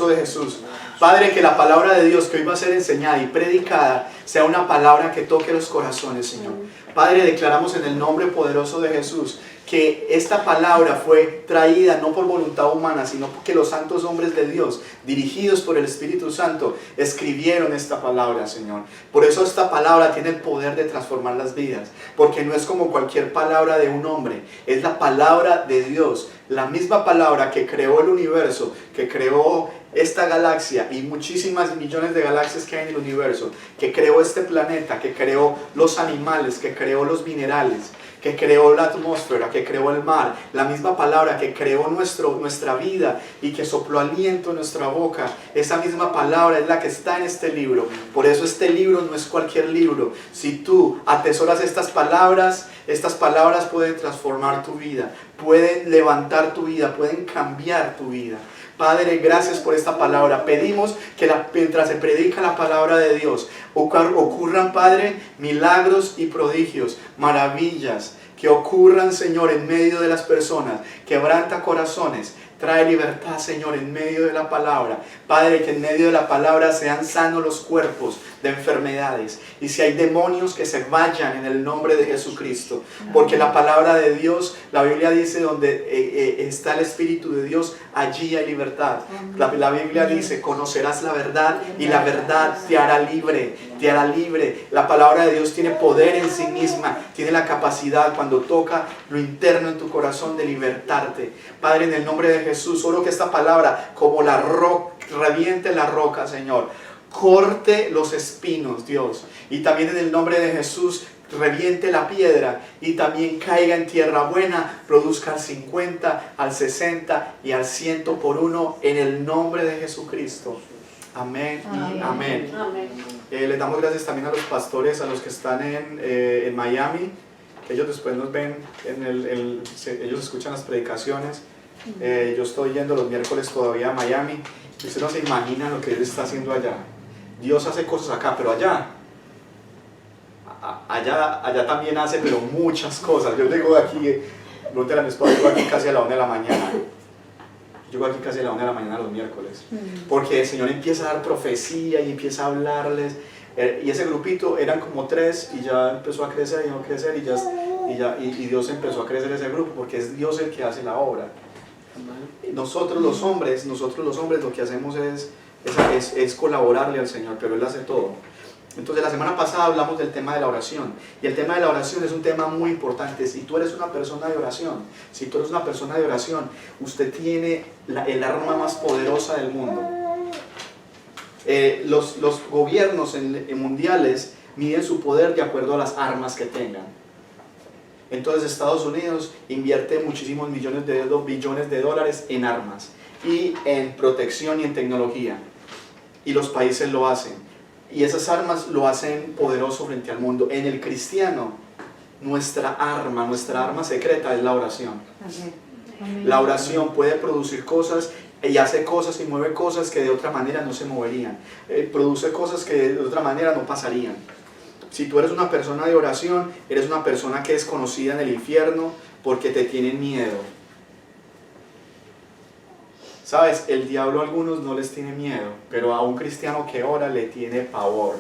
de Jesús. Padre, que la palabra de Dios que hoy va a ser enseñada y predicada sea una palabra que toque los corazones, Señor. Padre, declaramos en el nombre poderoso de Jesús que esta palabra fue traída no por voluntad humana, sino porque los santos hombres de Dios, dirigidos por el Espíritu Santo, escribieron esta palabra, Señor. Por eso esta palabra tiene el poder de transformar las vidas, porque no es como cualquier palabra de un hombre, es la palabra de Dios, la misma palabra que creó el universo, que creó esta galaxia y muchísimas millones de galaxias que hay en el universo, que creó este planeta, que creó los animales, que creó los minerales, que creó la atmósfera, que creó el mar, la misma palabra que creó nuestra vida y que sopló aliento en nuestra boca, esa misma palabra es la que está en este libro. Por eso este libro no es cualquier libro. Si tú atesoras estas palabras pueden transformar tu vida, pueden levantar tu vida, pueden cambiar tu vida. Padre, gracias por esta palabra. Pedimos que mientras se predica la palabra de Dios, ocurran, Padre, milagros y prodigios, maravillas, que ocurran, Señor, en medio de las personas. Quebranta corazones, trae libertad, Señor, en medio de la palabra. Padre, que en medio de la palabra sean sanos los cuerpos de enfermedades. Y si hay demonios, que se vayan en el nombre de Jesucristo. Porque la palabra de Dios, la Biblia dice, donde está el Espíritu de Dios, allí hay libertad. La Biblia dice, conocerás la verdad y la verdad te hará libre. Te hará libre. La palabra de Dios tiene poder en sí misma. Tiene la capacidad, cuando toca lo interno en tu corazón, de libertarte. Padre, en el nombre de Jesús, oro que esta palabra, como la roca, reviente la roca, Señor. Corte los espinos, Dios. Y también en el nombre de Jesús, reviente la piedra y también caiga en tierra buena, produzca al 50, al 60 y al 100 por uno, en el nombre de Jesucristo. Amén y amén. Les damos gracias también a los pastores, a los que están en Miami. Ellos después nos ven, ellos escuchan las predicaciones. Yo estoy yendo los miércoles todavía a Miami. Ustedes no se imaginan lo que Dios está haciendo allá. Dios hace cosas acá, pero allá también hace, pero muchas cosas. Yo llego aquí, no te la mi esposa, llego aquí casi a la 1 de la mañana. Llego aquí casi a la 1 de la mañana los miércoles. Porque el Señor empieza a dar profecía y empieza a hablarles. Y ese grupito eran como 3 y ya empezó a crecer y a crecer y Dios empezó a crecer ese grupo, porque es Dios el que hace la obra. Nosotros los hombres lo que hacemos es colaborarle al Señor, pero Él hace todo. Entonces la semana pasada hablamos del tema de la oración, y el tema de la oración es un tema muy importante. Si tú eres una persona de oración, usted tiene el arma más poderosa del mundo. Los gobiernos mundiales miden su poder de acuerdo a las armas que tengan. Entonces Estados Unidos invierte muchísimos billones de dólares en armas y en protección y en tecnología, y los países lo hacen, y esas armas lo hacen poderoso frente al mundo. En el cristiano, nuestra arma secreta es la oración. La oración puede producir cosas y hace cosas y mueve cosas que de otra manera no se moverían, produce cosas que de otra manera no pasarían. Si tú eres una persona de oración, eres una persona que es conocida en el infierno porque te tienen miedo. ¿Sabes? El diablo a algunos no les tiene miedo, pero a un cristiano que ora le tiene pavor.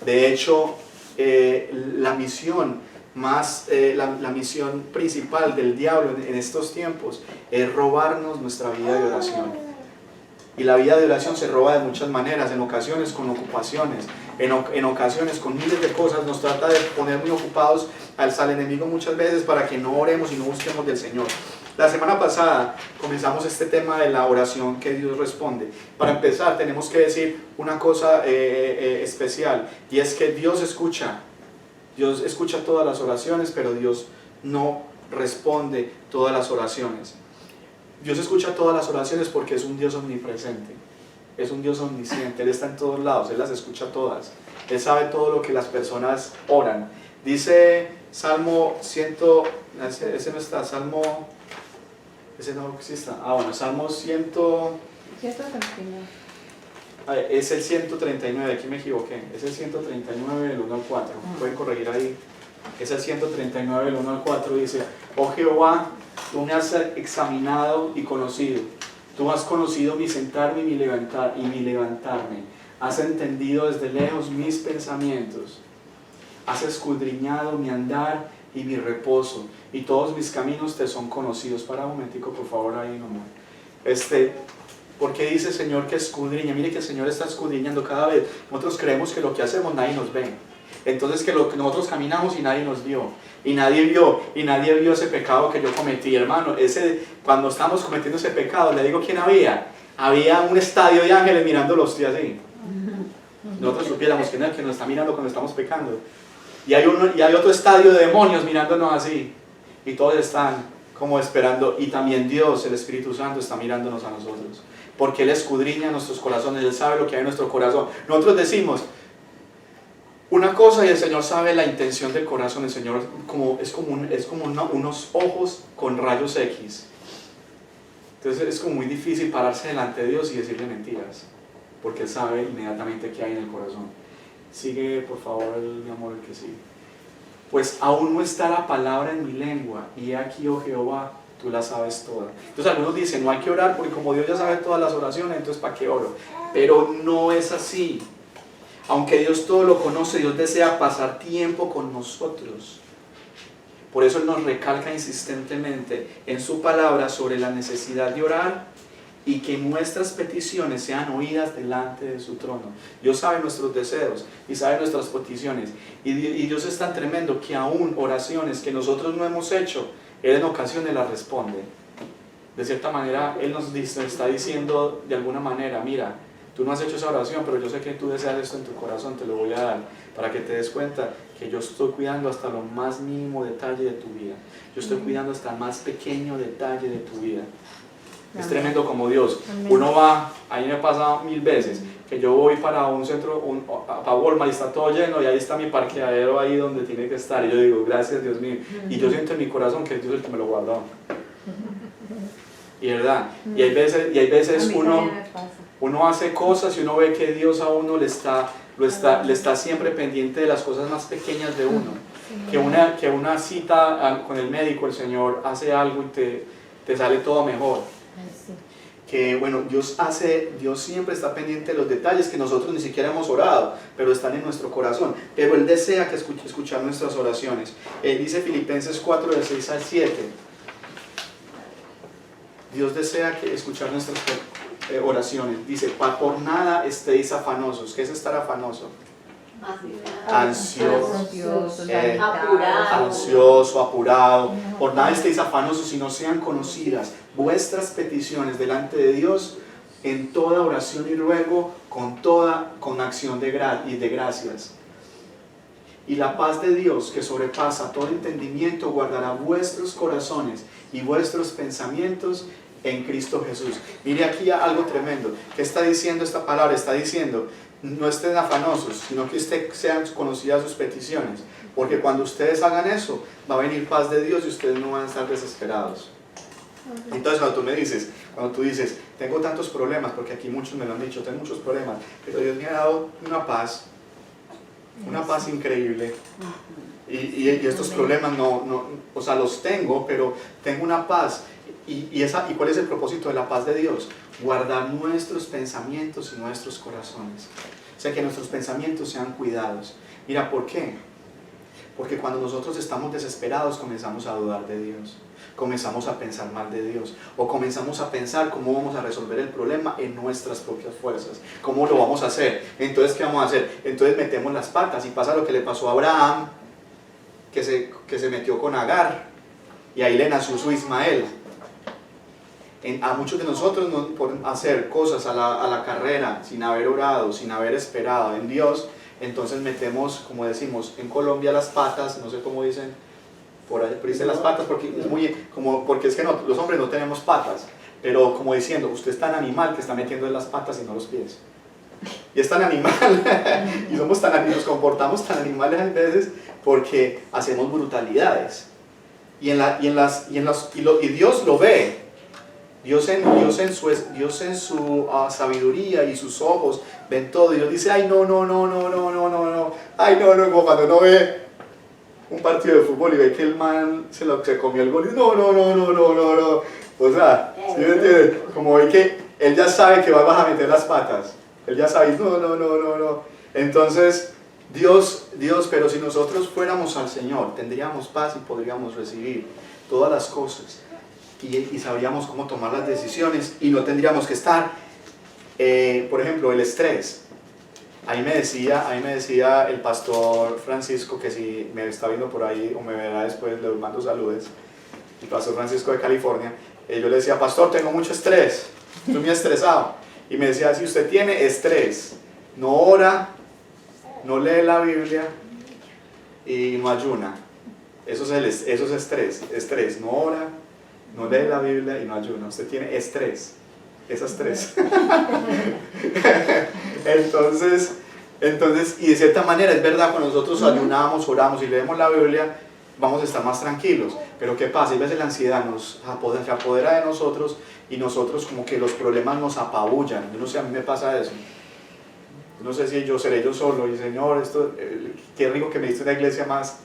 De hecho, la misión principal del diablo en estos tiempos es robarnos nuestra vida de oración. Y la vida de oración se roba de muchas maneras, en ocasiones con ocupaciones, en ocasiones con miles de cosas. Nos trata de poner muy ocupados al enemigo muchas veces para que no oremos y no busquemos del Señor. La semana pasada comenzamos este tema de la oración que Dios responde. Para empezar, tenemos que decir una cosa especial, y es que Dios escucha todas las oraciones, pero Dios no responde todas las oraciones. Dios escucha todas las oraciones porque es un Dios omnipresente, es un Dios omnisciente. Él está en todos lados, Él las escucha todas, Él sabe todo lo que las personas oran. Dice Salmo 100, ese no está, Salmo, ese no existe, Salmo 100, 139. Es el 139, aquí me equivoqué, es el 139 del 1 al 4, pueden corregir ahí. Es el 139 del 1 al 4, dice: oh Jehová, tú me has examinado y conocido. Tú has conocido mi sentarme y mi levantarme. Has entendido desde lejos mis pensamientos. Has escudriñado mi andar y mi reposo. Y todos mis caminos te son conocidos. Para un momentico, por favor, ahí nomás. ¿Por qué dice el Señor que escudriña? Mire que el Señor está escudriñando cada vez. Nosotros creemos que lo que hacemos nadie nos ve. Entonces que lo que nosotros caminamos y nadie nos vio. Y nadie vio ese pecado que yo cometí, hermano. Cuando estamos cometiendo ese pecado, le digo quién había. Había un estadio de ángeles mirándolos así. Nosotros supiéramos que nos está mirando cuando estamos pecando. Y hay otro estadio de demonios mirándonos así. Y todos están como esperando. Y también Dios, el Espíritu Santo, está mirándonos a nosotros. Porque Él escudriña nuestros corazones. Él sabe lo que hay en nuestro corazón. Nosotros decimos una cosa y el Señor sabe la intención del corazón. El Señor es como unos ojos con rayos X. Entonces es como muy difícil pararse delante de Dios y decirle mentiras. Porque Él sabe inmediatamente qué hay en el corazón. Sigue, por favor, mi amor, el que sigue. Pues aún no está la palabra en mi lengua, y he aquí, oh Jehová, tú la sabes toda. Entonces algunos dicen, no hay que orar, porque como Dios ya sabe todas las oraciones, entonces ¿para qué oro? Pero no es así. Aunque Dios todo lo conoce, Dios desea pasar tiempo con nosotros. Por eso Él nos recalca insistentemente en su palabra sobre la necesidad de orar y que nuestras peticiones sean oídas delante de su trono. Dios sabe nuestros deseos y sabe nuestras peticiones. Y Dios es tan tremendo que aún oraciones que nosotros no hemos hecho, Él en ocasiones las responde. De cierta manera, Él nos está diciendo de alguna manera, mira, tú no has hecho esa oración, pero yo sé que tú deseas esto en tu corazón, te lo voy a dar, para que te des cuenta que yo estoy cuidando hasta lo más mínimo detalle de tu vida. Yo estoy cuidando hasta el más pequeño detalle de tu vida. Es tremendo como Dios. Uno va, a mí me pasa 1000 veces, que yo voy para un centro, para Walmart y está todo lleno y ahí está mi parqueadero ahí donde tiene que estar. Y yo digo, gracias Dios mío. Y yo siento en mi corazón que Dios es el que me lo guardó. Y verdad, y hay veces uno hace cosas y uno ve que Dios a uno le está siempre pendiente de las cosas más pequeñas de uno. Que una cita con el médico, el Señor hace algo y te sale todo mejor. Que bueno, Dios siempre está pendiente de los detalles que nosotros ni siquiera hemos orado, pero están en nuestro corazón. Pero Él desea que escuchar nuestras oraciones. Él dice Filipenses 4, del 6 al 7. Dios desea que escuchar nuestras oraciones. Dice, por nada estéis afanosos. ¿Qué es estar afanoso? Ansioso, apurado. Por nada estéis afanosos, sino sean conocidas vuestras peticiones delante de Dios en toda oración y ruego, con acción de gracias. Y la paz de Dios, que sobrepasa todo entendimiento, guardará vuestros corazones y vuestros pensamientos en Cristo Jesús. Mire aquí algo tremendo. ¿Qué está diciendo esta palabra? Está diciendo, no estén afanosos, sino que sean conocidas sus peticiones. Porque cuando ustedes hagan eso, va a venir paz de Dios y ustedes no van a estar desesperados. Entonces cuando tú dices, tengo tantos problemas, porque aquí muchos me lo han dicho, tengo muchos problemas, pero Dios me ha dado una paz increíble. Y estos problemas o sea, los tengo, pero tengo una paz. ¿Y cuál es el propósito de la paz de Dios? Guardar nuestros pensamientos y nuestros corazones. O sea, que nuestros pensamientos sean cuidados. Mira, ¿por qué? Porque cuando nosotros estamos desesperados comenzamos a dudar de Dios. Comenzamos a pensar mal de Dios. O comenzamos a pensar cómo vamos a resolver el problema en nuestras propias fuerzas. ¿Cómo lo vamos a hacer? Entonces, ¿qué vamos a hacer? Entonces metemos las patas y pasa lo que le pasó a Abraham, que se metió con Agar y ahí le nació su Ismael. A muchos de nosotros por hacer cosas a la carrera, sin haber orado, sin haber esperado en Dios, entonces metemos, como decimos en Colombia, las patas, no sé cómo dicen, por ahí dicen las patas, porque es que los hombres no tenemos patas, pero como diciendo, usted es tan animal que está metiendo las patas y no los pies. Y es tan animal, y nos comportamos tan animales a veces porque hacemos brutalidades. Y Dios lo ve. Dios en su sabiduría y sus ojos ven todo. Y Dios dice, ay no, ay no, como cuando uno ve un partido de fútbol y ve que el man se comió el gol y no, O sea, ¿sí me entiendes? Como hoy que él ya sabe que vas a meter las patas. Él ya sabe, no. Entonces, Dios, pero si nosotros fuéramos al Señor, tendríamos paz y podríamos recibir todas las cosas. Y sabríamos cómo tomar las decisiones y no tendríamos que estar, por ejemplo, el estrés. Ahí me decía el pastor Francisco, que si me está viendo por ahí o me verá después, le mando saludos, el pastor Francisco de California. Yo le decía, pastor, tengo mucho estrés, estoy muy estresado. Y me decía, si usted tiene estrés, no ora, no lee la Biblia y no ayuna. Eso es estrés, no ora, no lee la Biblia y no ayuna. Usted tiene estrés, esas tres. Entonces, y de cierta manera es verdad, cuando nosotros ayunamos, oramos y leemos la Biblia, vamos a estar más tranquilos. Pero ¿qué pasa? A veces la ansiedad se apodera de nosotros y nosotros como que los problemas nos apabullan. Yo no sé, a mí me pasa eso. No sé si seré yo solo y Señor, qué rico que me diste una iglesia más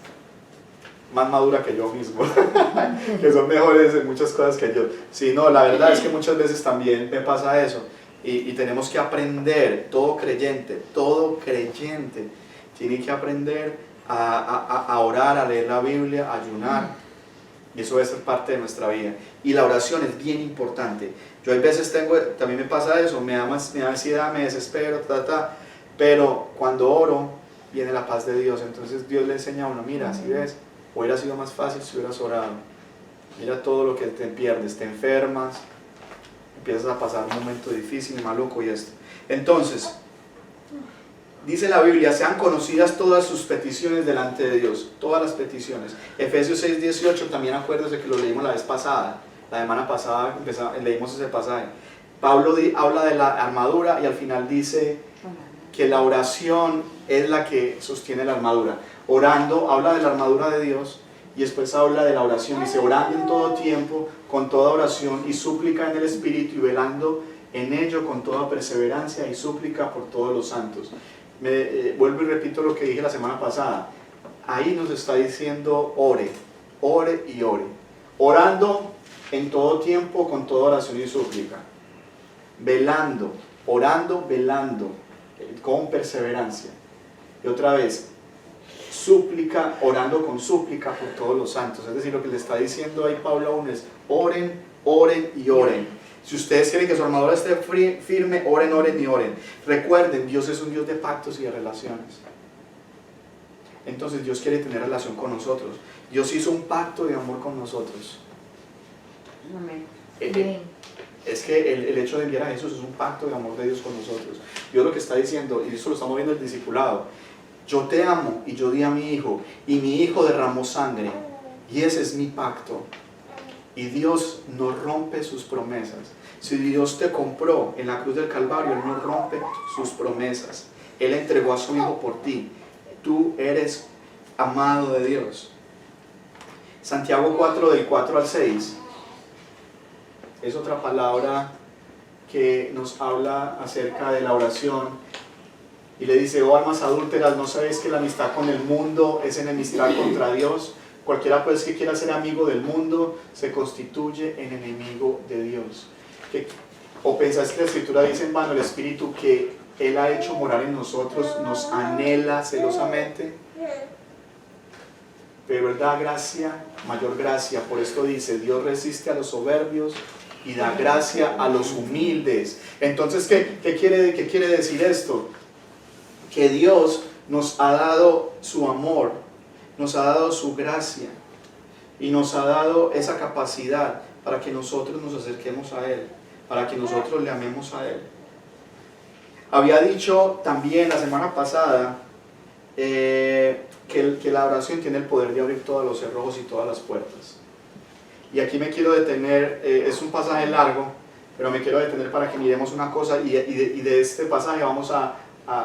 madura que yo mismo, que son mejores en muchas cosas que yo. Sí, no, la verdad es que muchas veces también me pasa eso y tenemos que aprender, todo creyente tiene que aprender a orar, a leer la Biblia, a ayunar, y eso debe ser parte de nuestra vida. Y la oración es bien importante. Yo a veces también me pasa eso, me da ansiedad, me desespero, pero cuando oro viene la paz de Dios. Entonces Dios le enseña a uno, mira, si ves, hubiera sido más fácil si hubieras orado. Mira todo lo que te pierdes, te enfermas, empiezas a pasar un momento difícil, maluco y esto. Entonces, dice la Biblia, sean conocidas todas sus peticiones delante de Dios, todas las peticiones. Efesios 6:18, también acuérdense que lo leímos la vez pasada, la semana pasada leímos ese pasaje. Pablo habla de la armadura y al final dice que la oración es la que sostiene la armadura. Orando, habla de la armadura de Dios y después habla de la oración. Dice, orando en todo tiempo, con toda oración y súplica en el Espíritu y velando en ello con toda perseverancia y súplica por todos los santos. Vuelvo y repito lo que dije la semana pasada. Ahí nos está diciendo ore y ore. Orando en todo tiempo, con toda oración y súplica. Velando, orando, velando, con perseverancia. Y otra vez, súplica, orando con súplica por todos los santos. Es decir, lo que le está diciendo ahí Pablo aún es, oren y oren. Si ustedes quieren que su armadura esté firme, oren y oren. Recuerden, Dios es un Dios de pactos y de relaciones. Entonces Dios quiere tener relación con nosotros. Dios hizo un pacto de amor con nosotros. Amén. Es que el hecho de enviar a Jesús es un pacto de amor de Dios con nosotros. Dios lo que está diciendo, y eso lo estamos viendo en el discipulado, yo te amo y yo di a mi hijo, y mi hijo derramó sangre, y ese es mi pacto. Y Dios no rompe sus promesas. Si Dios te compró en la cruz del Calvario, Él no rompe sus promesas. Él entregó a su hijo por ti. Tú eres amado de Dios. Santiago 4, del 4 al 6, es otra palabra que nos habla acerca de la oración. Y le dice, oh almas adúlteras, ¿no sabéis que la amistad con el mundo es enemistad contra Dios? Cualquiera pues que quiera ser amigo del mundo se constituye en enemigo de Dios. ¿O pensáis que la Escritura dice en vano el Espíritu que Él ha hecho morar en nosotros nos anhela celosamente? Pero Él da gracia, mayor gracia. Por esto dice, Dios resiste a los soberbios y da gracia a los humildes. Entonces, ¿qué quiere decir esto? Que Dios nos ha dado su amor, nos ha dado su gracia y nos ha dado esa capacidad para que nosotros nos acerquemos a Él, para que nosotros le amemos a Él. Había dicho también la semana pasada que la oración tiene el poder de abrir todos los cerrojos y todas las puertas. Y aquí me quiero detener, es un pasaje largo, pero me quiero detener para que miremos una cosa y de este pasaje vamos a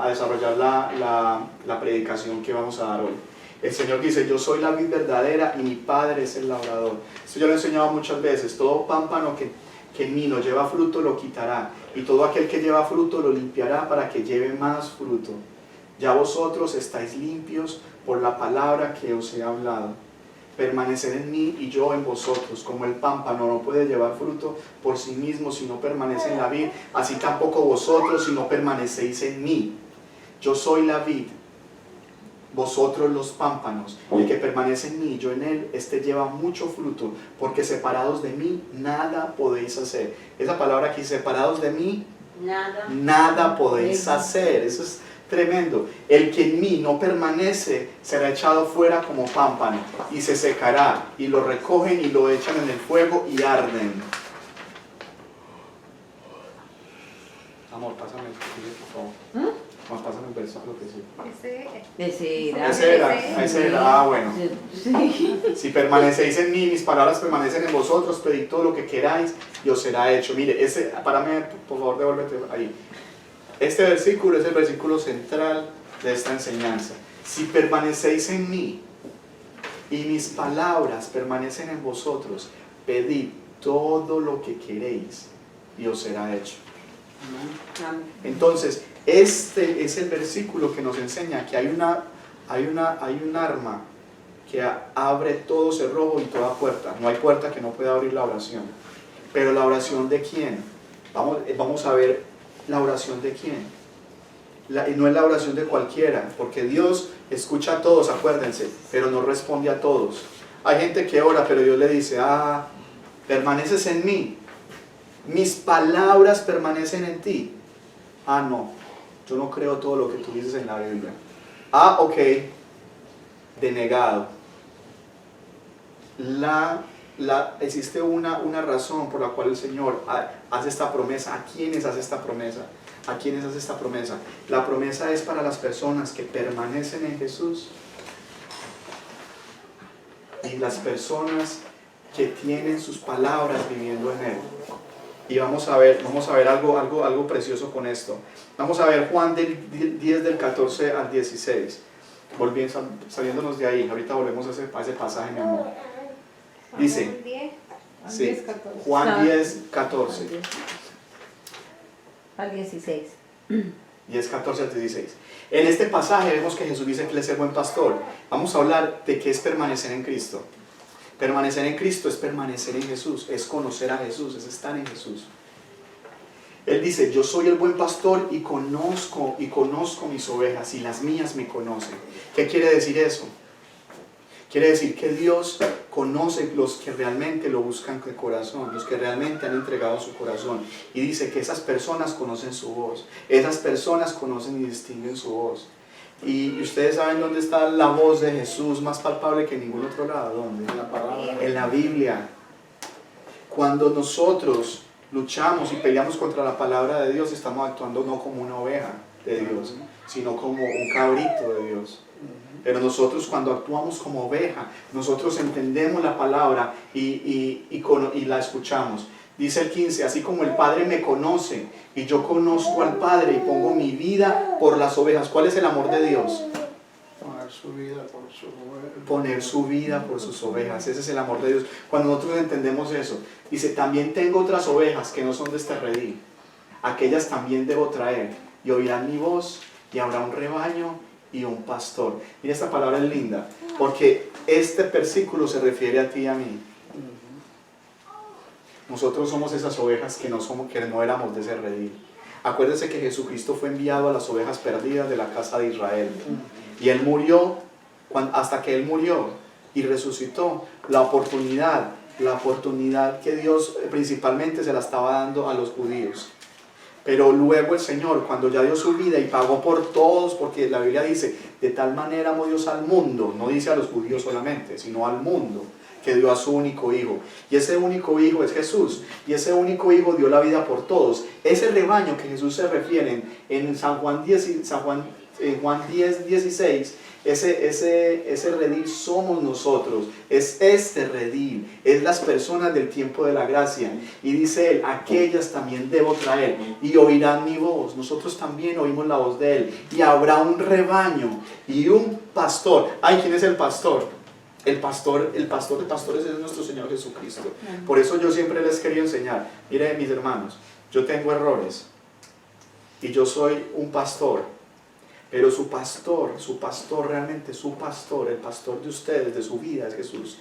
desarrollar la predicación que vamos a dar hoy. El Señor dice, yo soy la vid verdadera y mi Padre es el labrador. Esto yo lo he enseñado muchas veces. Todo pámpano que en mí no lleva fruto lo quitará, y todo aquel que lleva fruto lo limpiará para que lleve más fruto. Ya vosotros estáis limpios por la palabra que os he hablado. permaneced en mí y yo en vosotros. Como el pámpano no puede llevar fruto por sí mismo si no permanece en la vid, así tampoco vosotros si no permanecéis en mí. Yo soy la vid, vosotros los pámpanos. El que permanece en mí y yo en él, este lleva mucho fruto, porque separados de mí nada podéis hacer. Esa palabra aquí, separados de mí, nada podéis hacer. Eso es tremendo. El que en mí no permanece será echado fuera como pámpano y se secará, y lo recogen y lo echan en el fuego y arden. Amor, pásame el por favor. Más pásame el verso, lo que sí. Ese era. Ah, bueno. Sí. Si permanecéis en mí, mis palabras permanecen en vosotros, pedid todo lo que queráis y os será hecho. Mire, párame, por favor, devuélvete ahí. Este versículo es el versículo central de esta enseñanza. Si permanecéis en mí y mis palabras permanecen en vosotros, pedid todo lo que queréis y os será hecho. Entonces, este es el versículo que nos enseña que hay un arma que abre todo cerrojo y toda puerta. No hay puerta que no pueda abrir la oración. Pero la oración de quién? Vamos a ver la oración de quién. No es la oración de cualquiera, porque Dios escucha a todos, acuérdense, pero no responde a todos. Hay gente que ora, pero Dios le dice, permaneces en mí, mis palabras permanecen en ti. No, yo no creo todo lo que tú dices en la Biblia. Ok, denegado. Existe una razón por la cual el Señor hace esta promesa. ¿A quiénes hace esta promesa? ¿A quiénes hace esta promesa? La promesa es para las personas que permanecen en Jesús y las personas que tienen sus palabras viviendo en Él. Y vamos a ver algo precioso con esto. Vamos a ver Juan 10 del 14 al 16. Saliéndonos de ahí, ahorita volvemos a ese pasaje, mi amor. Dice, sí, Juan 10, 14. Al 16. 10, 14 al 16. En este pasaje vemos que Jesús dice que Él es el buen pastor. Vamos a hablar de qué es permanecer en Cristo. Permanecer en Cristo es permanecer en Jesús, es conocer a Jesús, es estar en Jesús. Él dice, yo soy el buen pastor y conozco mis ovejas y las mías me conocen. ¿Qué quiere decir eso? Quiere decir que Dios conoce los que realmente lo buscan de corazón, los que realmente han entregado su corazón. Y dice que esas personas conocen su voz, esas personas conocen y distinguen su voz. Y ustedes saben dónde está la voz de Jesús más palpable que en ningún otro lado. ¿Dónde? En la palabra. En la Biblia. Cuando nosotros luchamos y peleamos contra la palabra de Dios, estamos actuando no como una oveja de Dios, sino como un cabrito de Dios. Pero nosotros, cuando actuamos como oveja, nosotros entendemos la palabra y la escuchamos. Dice el 15, así como el Padre me conoce y yo conozco al Padre y pongo mi vida por las ovejas. ¿Cuál es el amor de Dios? Poner su vida por sus ovejas. Poner su vida por sus ovejas. Ese es el amor de Dios. Cuando nosotros entendemos eso, dice, también tengo otras ovejas que no son de este redil. Aquellas también debo traer y oirán mi voz y habrá un rebaño y un pastor. Mira, esta palabra es linda porque este versículo se refiere a ti y a mí. Nosotros somos esas ovejas que no éramos de ese redil. Acuérdense que Jesucristo fue enviado a las ovejas perdidas de la casa de Israel. Y Él murió, hasta que Él murió y resucitó, la oportunidad que Dios principalmente se la estaba dando a los judíos. Pero luego el Señor, cuando ya dio su vida y pagó por todos, porque la Biblia dice, de tal manera amó Dios al mundo, no dice a los judíos solamente, sino al mundo, que dio a su único hijo. Y ese único hijo es Jesús. Y ese único hijo dio la vida por todos. Ese rebaño que Jesús se refiere en Juan 10, 16, ese redil somos nosotros. Es este redil. Es las personas del tiempo de la gracia. Y dice Él, aquellas también debo traer. Y oirán mi voz. Nosotros también oímos la voz de Él. Y habrá un rebaño y un pastor. Ay, ¿quién es el pastor? El pastor de pastores es nuestro Señor Jesucristo. Por eso yo siempre les quería enseñar. Miren, mis hermanos, yo tengo errores y yo soy un pastor, Pero su pastor realmente, su pastor, el pastor de ustedes, de su vida, es Jesús.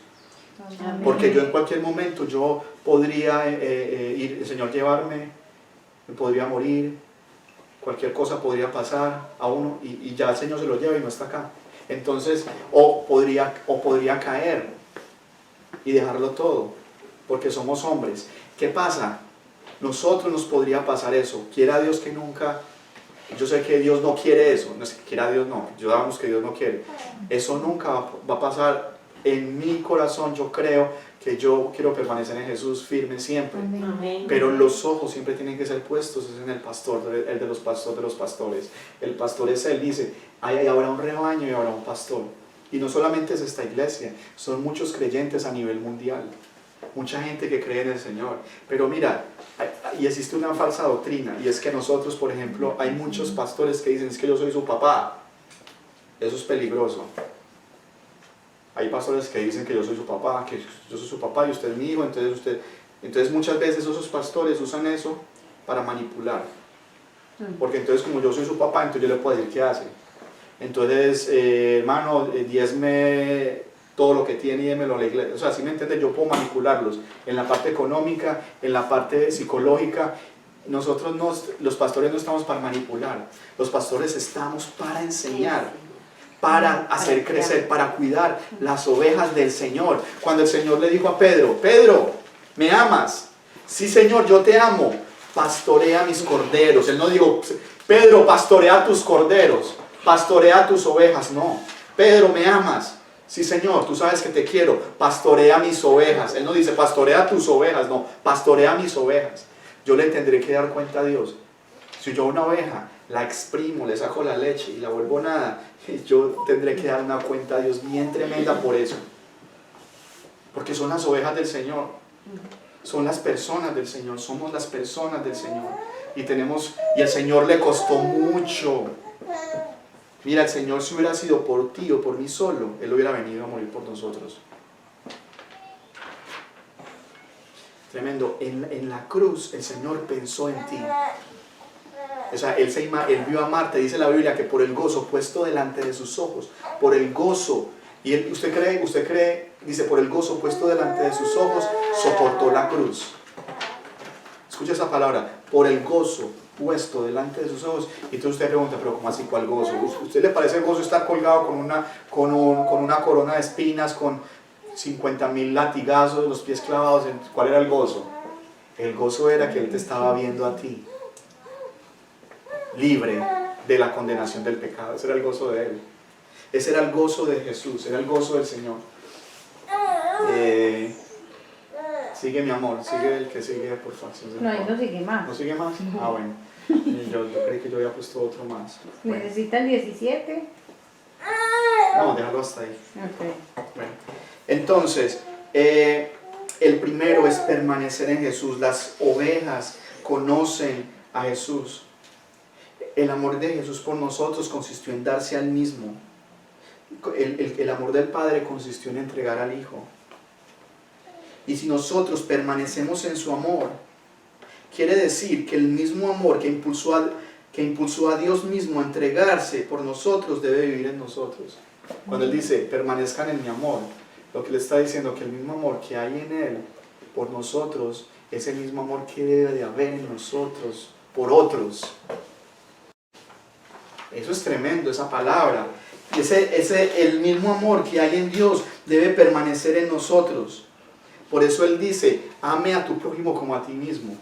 Amén. Porque yo en cualquier momento yo podría ir, el Señor llevarme, me podría morir, cualquier cosa podría pasar a uno y ya el Señor se lo lleva y no está acá. Entonces, o podría caer y dejarlo todo, porque somos hombres. ¿Qué pasa? Nosotros nos podría pasar eso. Quiera Dios que nunca, yo sé que Dios no quiere eso, no es que quiera Dios, no, yo sabemos que Dios no quiere. Eso nunca va a pasar en mi corazón. Yo creo que yo quiero permanecer en Jesús firme siempre. Amén. Pero los ojos siempre tienen que ser puestos en el pastor, el de los pastores. El pastor es Él, dice, habrá un rebaño y habrá un pastor. Y no solamente es esta iglesia, son muchos creyentes a nivel mundial. Mucha gente que cree en el Señor. Pero mira, y existe una falsa doctrina, y es que nosotros, por ejemplo, hay muchos pastores que dicen, es que yo soy su papá. Eso es peligroso. Hay pastores que dicen que yo soy su papá, que yo soy su papá y usted es mi hijo, entonces muchas veces esos pastores usan eso para manipular. Porque entonces como yo soy su papá, entonces yo le puedo decir qué hace. Entonces, hermano, diezme todo lo que tiene y démelo a la iglesia. O sea, si me entiendes, yo puedo manipularlos en la parte económica, en la parte psicológica. Nosotros los pastores no estamos para manipular, los pastores estamos para enseñar, para hacer crecer, para cuidar las ovejas del Señor. Cuando el Señor le dijo a Pedro, Pedro, ¿me amas? Sí, Señor, yo te amo, pastorea mis corderos. Él no dijo, Pedro, pastorea tus corderos, pastorea tus ovejas. No, Pedro, ¿me amas? Sí, Señor, tú sabes que te quiero, pastorea mis ovejas. Él no dice, pastorea tus ovejas, no, pastorea mis ovejas. Yo le tendré que dar cuenta a Dios. Si yo una oveja la exprimo, le saco la leche y la vuelvo nada, yo tendré que dar una cuenta a Dios bien tremenda por eso. Porque son las ovejas del Señor, son las personas del Señor, somos las personas del Señor. Y el Señor le costó mucho. Mira, el Señor, si hubiera sido por ti o por mí solo, Él hubiera venido a morir por nosotros. Tremendo. En la cruz el Señor pensó en ti. O sea, Él vio a Marta, dice la Biblia, que por el gozo puesto delante de sus ojos, por el gozo, y usted cree, dice, por el gozo puesto delante de sus ojos, soportó la cruz. Escucha esa palabra, por el gozo puesto delante de sus ojos. Y entonces usted pregunta, pero ¿cómo así, cuál gozo? ¿A usted le parece gozo estar colgado con una corona de espinas, con 50,000 latigazos, los pies clavados? ¿Cuál era el gozo? El gozo era que Él te estaba viendo a ti, libre de la condenación del pecado. Ese era el gozo de Él. Ese era el gozo de Jesús, era el gozo del Señor. Sigue, mi amor, sigue el que sigue, por favor. No, ahí no sigue más. ¿No sigue más? Ah, bueno. Yo creí que yo había puesto otro más. Bueno. ¿Necesita el 17? No, déjalo hasta ahí. Ok. Bueno. Entonces, el primero es permanecer en Jesús. Las ovejas conocen a Jesús. El amor de Jesús por nosotros consistió en darse al mismo. El amor del Padre consistió en entregar al Hijo. Y si nosotros permanecemos en su amor, quiere decir que el mismo amor que impulsó a Dios mismo a entregarse por nosotros debe vivir en nosotros. Cuando Él dice, permanezcan en mi amor, lo que le está diciendo que el mismo amor que hay en Él por nosotros es el mismo amor que debe de haber en nosotros por otros. Eso es tremendo, esa palabra. El mismo amor que hay en Dios debe permanecer en nosotros. Por eso Él dice, ame a tu prójimo como a ti mismo.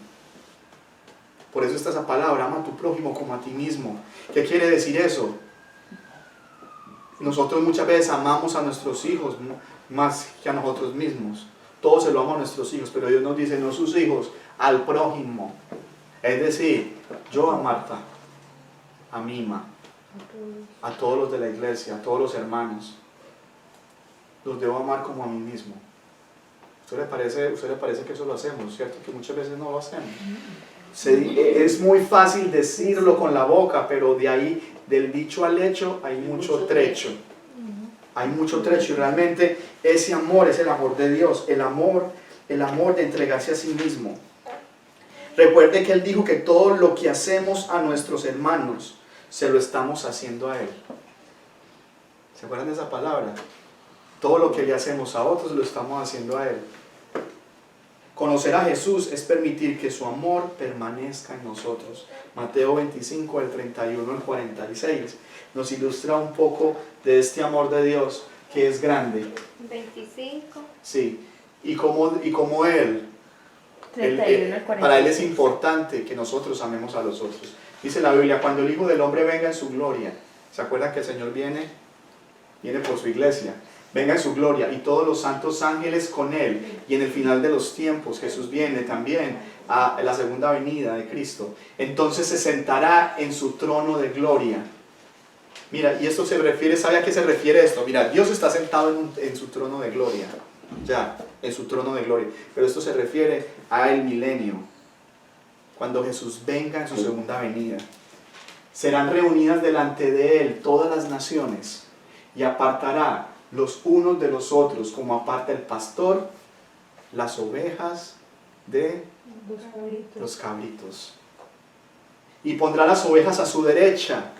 Por eso está esa palabra, ama a tu prójimo como a ti mismo. ¿Qué quiere decir eso? Nosotros muchas veces amamos a nuestros hijos más que a nosotros mismos. Todos se lo amamos a nuestros hijos, pero Dios nos dice, no sus hijos, al prójimo. Es decir, yo a Marta, a Mima, a todos los de la iglesia, a todos los hermanos, los debo amar como a mí mismo. ¿A usted le parece que eso lo hacemos, cierto? Que muchas veces no lo hacemos. Es muy fácil decirlo con la boca, pero de ahí, del dicho al hecho, hay mucho trecho. Hay mucho trecho y realmente ese amor es el amor de Dios, el amor de entregarse a sí mismo. Recuerde que Él dijo que todo lo que hacemos a nuestros hermanos, se lo estamos haciendo a Él. ¿Se acuerdan de esa palabra? Todo lo que le hacemos a otros lo estamos haciendo a Él. Conocer a Jesús es permitir que su amor permanezca en nosotros. Mateo 25, del 31 al 46, nos ilustra un poco de este amor de Dios que es grande. 25. Sí, y como Él, 31 al 46. para Él es importante que nosotros amemos a los otros. Dice la Biblia, cuando el Hijo del Hombre venga en su gloria, ¿se acuerdan que el Señor viene por su iglesia? Venga en su gloria y todos los santos ángeles con Él, y en el final de los tiempos Jesús viene también a la segunda venida de Cristo. Entonces se sentará en su trono de gloria. Mira, y esto se refiere, ¿sabe a qué se refiere esto? Mira, Dios está sentado en su trono de gloria, ya, en su trono de gloria, pero esto se refiere al milenio, cuando Jesús venga en su segunda venida. Serán reunidas delante de Él todas las naciones, y apartará los unos de los otros, como aparta el pastor las ovejas de los cabritos. Y pondrá las ovejas a su derecha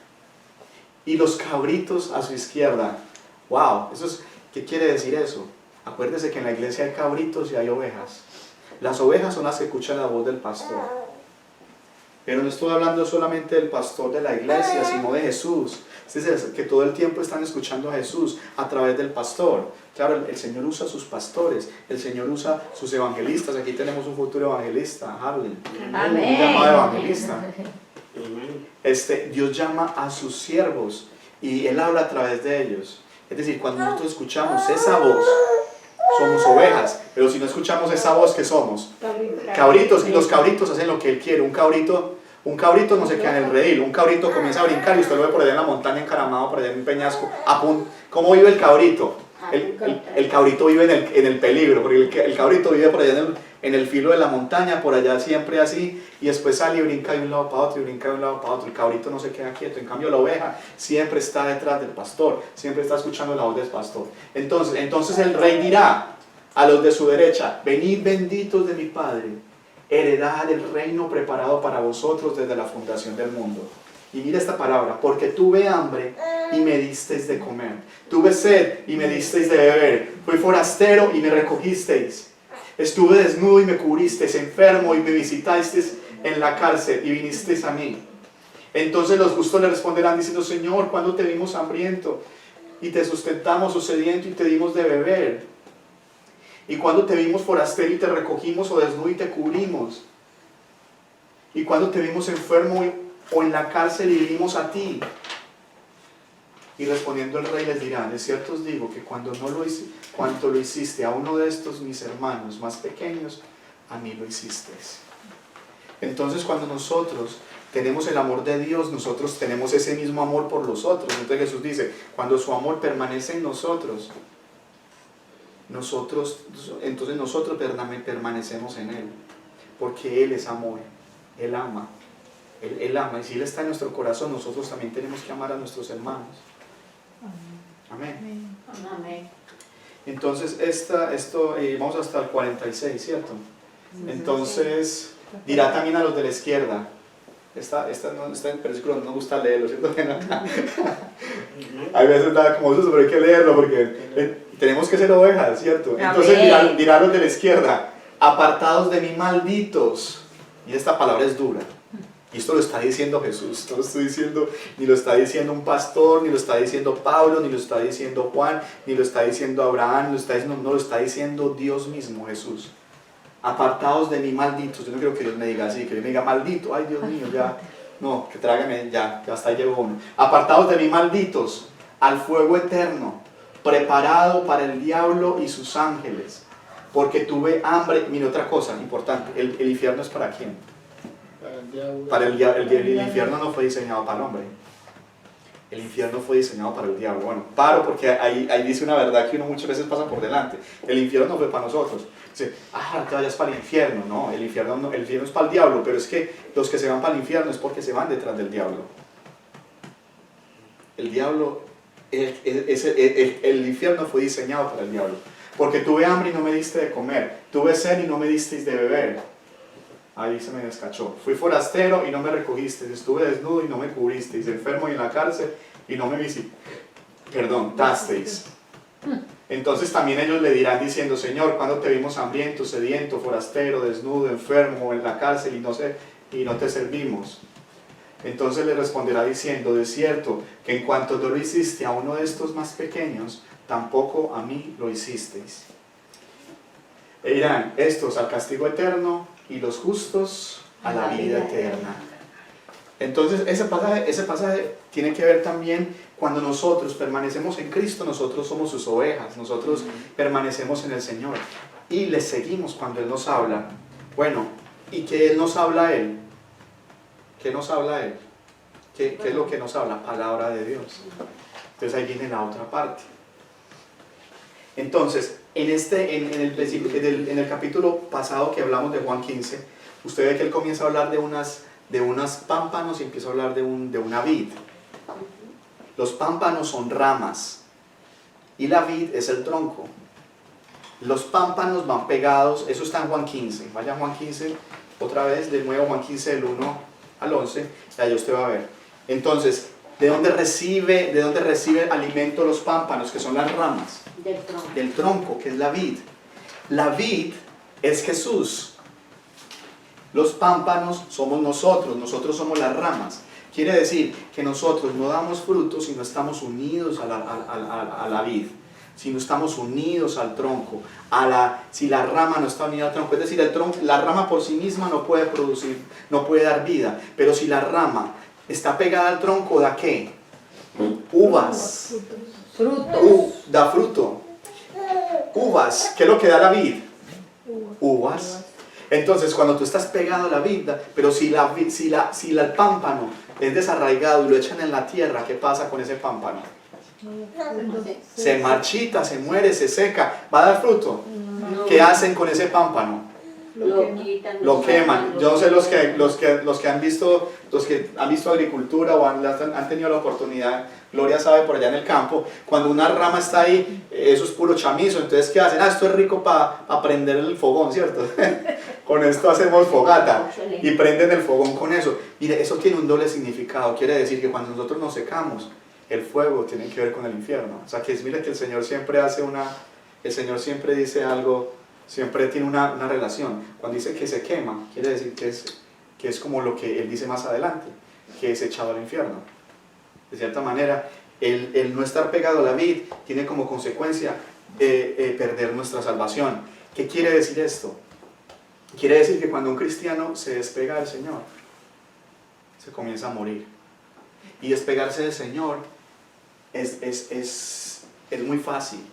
y los cabritos a su izquierda. Wow, ¿qué quiere decir eso? Acuérdese que en la iglesia hay cabritos y hay ovejas. Las ovejas son las que escuchan la voz del pastor. Pero no estoy hablando solamente del pastor de la iglesia, sino de Jesús. Es decir, que todo el tiempo están escuchando a Jesús a través del pastor. Claro, el Señor usa a sus pastores, el Señor usa a sus evangelistas. Aquí tenemos un futuro evangelista, Harley. Amén. Un llamado evangelista. Dios llama a sus siervos y Él habla a través de ellos. Es decir, cuando nosotros escuchamos esa voz, somos ovejas, pero si no escuchamos esa voz, ¿qué somos? Cabritos, y los cabritos hacen lo que Él quiere. Un cabrito no se queda en el redil, un cabrito comienza a brincar y usted lo ve por allá en la montaña encaramado, por allá en un peñasco. ¿Cómo vive el cabrito? El cabrito vive en el peligro, porque el cabrito vive por allá en el filo de la montaña, por allá siempre así, y después sale y brinca de un lado para otro, y brinca de un lado para otro. El cabrito no se queda quieto, en cambio la oveja siempre está detrás del pastor, siempre está escuchando la voz del pastor. Entonces el rey dirá a los de su derecha: venid benditos de mi Padre, heredad el reino preparado para vosotros desde la fundación del mundo. Y mira esta palabra: porque tuve hambre y me disteis de comer, tuve sed y me disteis de beber, fui forastero y me recogisteis, estuve desnudo y me cubristeis, enfermo y me visitasteis en la cárcel y vinisteis a mí. Entonces los justos le responderán diciendo: Señor, ¿cuándo te vimos hambriento y te sustentamos, o sediento y te dimos de beber? ¿Y cuándo te vimos forastero y te recogimos, o desnudo y te cubrimos? ¿Y cuándo te vimos enfermo o en la cárcel y vinimos a ti? Y respondiendo el rey les dirá: de cierto os digo que cuanto lo hiciste a uno de estos mis hermanos más pequeños, a mí lo hicisteis. Entonces, cuando nosotros tenemos el amor de Dios, nosotros tenemos ese mismo amor por los otros. Entonces Jesús dice: cuando su amor permanece en nosotros, entonces nosotros permanecemos en Él, porque Él es amor, Él ama. Él ama, y si Él está en nuestro corazón, nosotros también tenemos que amar a nuestros hermanos. Amén. Amén. Entonces, vamos hasta el 46, ¿cierto? Entonces, dirá también a los de la izquierda. Está en versículo, no me gusta leerlo, ¿cierto? Hay veces da como eso, pero hay que leerlo porque tenemos que ser ovejas, ¿cierto? Entonces dirá a los de la izquierda: apartados de mí, malditos. Y esta palabra es dura. Y esto lo está diciendo Jesús, no lo estoy diciendo, ni lo está diciendo un pastor, ni lo está diciendo Pablo, ni lo está diciendo Juan, ni lo está diciendo Abraham, no lo está diciendo Dios mismo, Jesús. Apartados de mí, malditos. Yo no quiero que Dios me diga así, que Dios me diga maldito, ay Dios mío, ya, no, que trágame, ya hasta ahí llegó uno. Apartados de mí, malditos, al fuego eterno, preparado para el diablo y sus ángeles, porque tuve hambre. Mira otra cosa importante, el infierno es para quién. Para el diablo. El infierno no fue diseñado para el hombre. El infierno fue diseñado para el diablo. Bueno, paro porque ahí dice una verdad que uno muchas veces pasa por delante. El infierno no fue para nosotros. Dice: no te vayas para el infierno. No, el infierno es para el diablo, pero es que los que se van para el infierno es porque se van detrás del diablo. El diablo, el infierno fue diseñado para el diablo. Porque tuve hambre y no me diste de comer, tuve sed y no me disteis de beber. Ahí se me descachó. Fui forastero y no me recogiste. Estuve desnudo y no me cubristeis. Enfermo y en la cárcel y no me tasteis. Entonces también ellos le dirán diciendo: Señor, ¿cuándo te vimos hambriento, sediento, forastero, desnudo, enfermo, en la cárcel y no te servimos? Entonces le responderá diciendo: de cierto, que en cuanto no lo hiciste a uno de estos más pequeños, tampoco a mí lo hicisteis. E irán estos al castigo eterno y los justos a la vida eterna. Entonces ese pasaje tiene que ver también cuando nosotros permanecemos en Cristo. Nosotros somos sus ovejas, nosotros permanecemos en el Señor y le seguimos cuando Él nos habla. Bueno, ¿y qué Él nos habla a Él? ¿Qué nos habla a Él? ¿Qué es lo que nos habla? Palabra de Dios. Entonces ahí viene la otra parte. Entonces, en el capítulo pasado que hablamos de Juan 15, usted ve que él comienza a hablar de unas pámpanos y empieza a hablar de una vid. Los pámpanos son ramas y la vid es el tronco. Los pámpanos van pegados, eso está en Juan 15. Vaya a Juan 15 otra vez, de nuevo Juan 15 del 1 al 11, ahí usted va a ver. Entonces, ¿de dónde recibe alimento los pámpanos, que son las ramas? Del tronco, que es la vid. La vid es Jesús. Los pámpanos somos nosotros somos las ramas. Quiere decir que nosotros no damos frutos si no estamos unidos a la vid, si no estamos unidos al tronco, si la rama no está unida al tronco. Es decir, la rama por sí misma no puede producir, no puede dar vida, pero si la rama está pegada al tronco, ¿da qué? Uvas. Da fruto. Uvas. ¿Qué es lo que da la vid? Uvas. Entonces, cuando tú estás pegado a la vid, pero si el pámpano es desarraigado y lo echan en la tierra, ¿qué pasa con ese pámpano? Se marchita, se muere, se seca. ¿Va a dar fruto? ¿Qué hacen con ese pámpano? Lo queman. Yo no sé los que han visto agricultura o han tenido la oportunidad, Gloria sabe por allá en el campo, cuando una rama está ahí, eso es puro chamizo. Entonces, ¿qué hacen? Esto es rico para prender el fogón, ¿cierto? Con esto hacemos fogata y prenden el fogón con eso. Mire, eso tiene un doble significado. Quiere decir que cuando nosotros nos secamos, el fuego tiene que ver con el infierno. O sea, que mire que el Señor siempre dice algo, siempre tiene una relación. Cuando dice que se quema, quiere decir que es como lo que Él dice más adelante, que es echado al infierno. De cierta manera, el no estar pegado a la vid tiene como consecuencia perder nuestra salvación. ¿Qué quiere decir esto? Quiere decir que cuando un cristiano se despega del Señor, se comienza a morir. Y despegarse del Señor es muy fácil.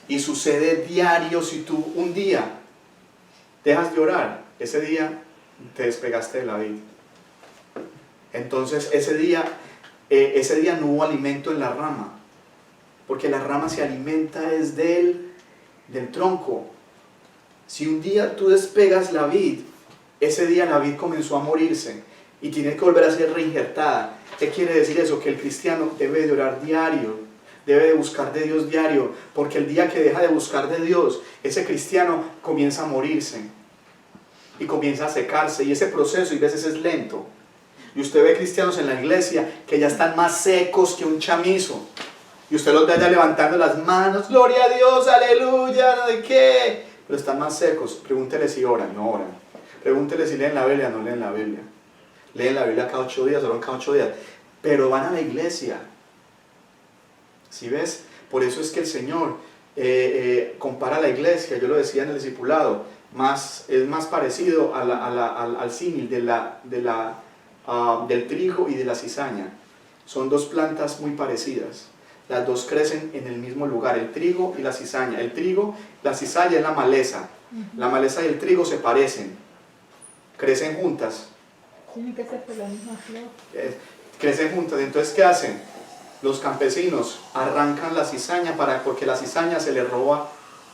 Y sucede diario. Si tú un día dejas de orar, ese día te despegaste de la vid. Entonces ese día no hubo alimento en la rama, porque la rama se alimenta del tronco. Si un día tú despegas la vid, ese día la vid comenzó a morirse y tiene que volver a ser reinjertada. ¿Qué quiere decir eso? Que el cristiano debe de orar diario, debe de buscar de Dios diario, porque el día que deja de buscar de Dios, ese cristiano comienza a morirse y comienza a secarse, y ese proceso y a veces es lento. Y usted ve cristianos en la iglesia que ya están más secos que un chamizo, y usted los ve allá levantando las manos, gloria a Dios, aleluya, no de qué, pero están más secos. Pregúntele si oran, no oran. Pregúntele si leen la Biblia, no leen la Biblia. Leen la Biblia cada 8 días, oran cada 8 días, pero van a la iglesia. ¿Sí ves? Por eso es que el Señor compara la iglesia, yo lo decía en el discipulado, es más parecido al símil del trigo y de la cizaña. Son dos plantas muy parecidas. Las dos crecen en el mismo lugar, el trigo y la cizaña. La cizaña es la maleza. La maleza y el trigo se parecen, crecen juntas. Tienen que ser por la misma flor. Crecen juntas. Entonces, ¿qué hacen? Los campesinos arrancan la cizaña porque la cizaña se le roba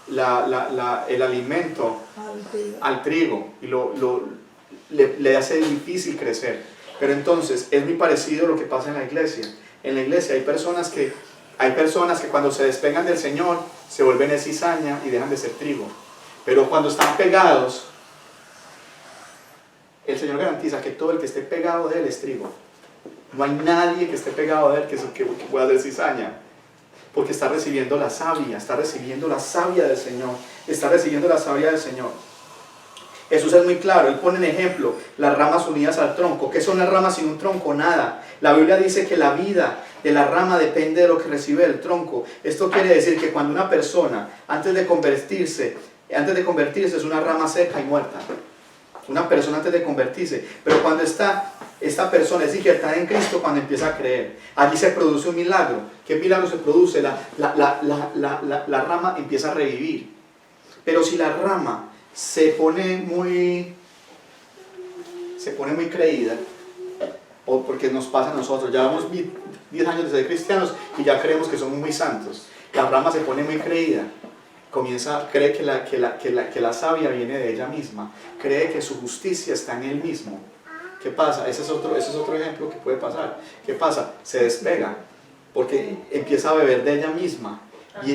el alimento al trigo y le hace difícil crecer. Pero entonces es muy parecido a lo que pasa en la iglesia. En la iglesia hay personas que cuando se despegan del Señor se vuelven cizaña y dejan de ser trigo. Pero cuando están pegados el Señor garantiza que todo el que esté pegado de Él es trigo. No hay nadie que esté pegado de Él que pueda hacer cizaña, porque está recibiendo la savia, está recibiendo la savia del Señor, está recibiendo la savia del Señor. Jesús es muy claro, Él pone en ejemplo las ramas unidas al tronco. ¿Qué son las ramas sin un tronco? Nada. La Biblia dice que la vida de la rama depende de lo que recibe del tronco. Esto quiere decir que cuando una persona, antes de convertirse es una rama seca y muerta. Una persona antes de convertirse, pero cuando esta persona es injertada en Cristo, cuando empieza a creer, allí se produce un milagro. ¿Qué milagro se produce? La rama empieza a revivir. Pero si la rama se pone muy creída, o porque nos pasa a nosotros, ya llevamos 10 años de ser cristianos y ya creemos que somos muy santos, la rama se pone muy creída, cree que la savia viene de ella misma, cree que su justicia está en él mismo. ¿Qué pasa? Ese es otro ejemplo que puede pasar. ¿Qué pasa? Se despega, porque empieza a beber de ella misma. Y